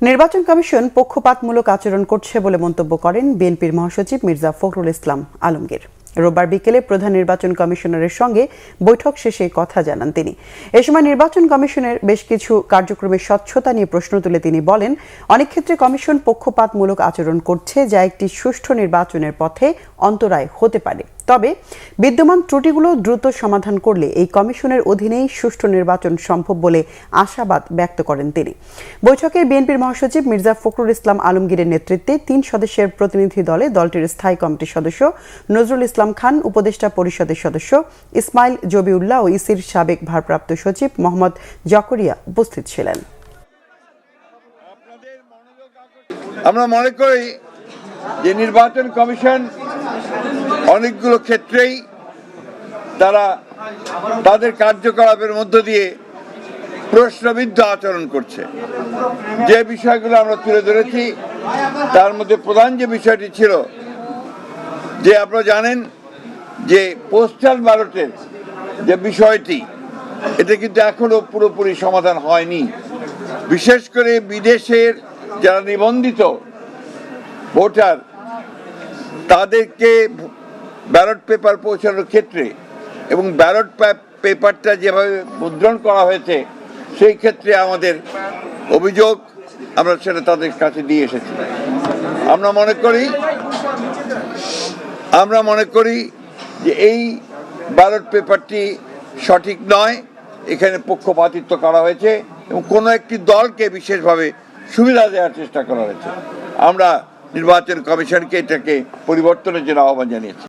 নির্বাচন কমিশন পক্ষপাতমূলক আচরণ করছে বলে মন্তব্য করেন বিএনপির মহাসচিব মির্জা ফখরুল ইসলাম আলমগীর। রোববার বিকেলে প্রধান নির্বাচন কমিশনারের সঙ্গে বৈঠক শেষে কথা জানান তিনি। এ সময় নির্বাচন কমিশনের বেশ কিছু কার্যক্রমের স্বচ্ছতা নিয়ে প্রশ্ন তুলে তিনি বলেন, অনেক ক্ষেত্রে কমিশন পক্ষপাতমূলক আচরণ করছে, যা একটি সুষ্ঠু নির্বাচনের পথে অন্তরায় হতে পারে। তবে বিদ্যমান ত্রুটিগুলো দ্রুত সমাধান করলে এই কমিশনের অধীনেই সুষ্ঠু নির্বাচন সম্ভব বলে আশাবাদ ব্যক্ত করেন তিনি। বৈঠকে বিএনপির মহাসচিব মির্জা ফখরুল ইসলাম আলমগীরের নেতৃত্বে ৩ সদস্যের প্রতিনিধি দলে দলটির স্থায়ী কমিটির সদস্য নজরুল ইসলাম খান, উপদেষ্টা পরিষদের সদস্য ইসমাইল জবিউল্লাহ ও ইসির সাবেক ভারপ্রাপ্ত সচিব মোহাম্মদ জকরিয়া উপস্থিত ছিলেন। আমরা মনে করি যে নির্বাচন কমিশন অনেকগুলো ক্ষেত্রেই তারা তাদের কার্যকলাপের মধ্য দিয়ে প্রশ্নবিদ্ধ আচরণ করছে। যে বিষয়গুলো আমরা তুলে ধরেছি তার মধ্যে প্রধান যে বিষয়টি ছিল যে আপনারা জানেন যে পোস্টাল ব্যালটের যে বিষয়টি, এটা কিন্তু এখনো পুরোপুরি সমাধান হয়নি। বিশেষ করে বিদেশের যারা নিবন্ধিত ভোটার, তাদেরকে ব্যালট পেপার পৌঁছানোর ক্ষেত্রে এবং ব্যালট পেপারটা যেভাবে মুদ্রণ করা হয়েছে সেই ক্ষেত্রে আমাদের অভিযোগ, আমরা সেটা তাদের কাছে দিয়ে এসেছি। আমরা মনে করি যে এই ব্যালট পেপারটি সঠিক নয়, এখানে পক্ষপাতিত্ব করা হয়েছে এবং কোনো একটি দলকে বিশেষভাবে সুবিধা দেওয়ার চেষ্টা করা হয়েছে। আমরা নির্বাচন কমিশনকে এটাকে পরিবর্তনের জন্য আহ্বান জানিয়েছি।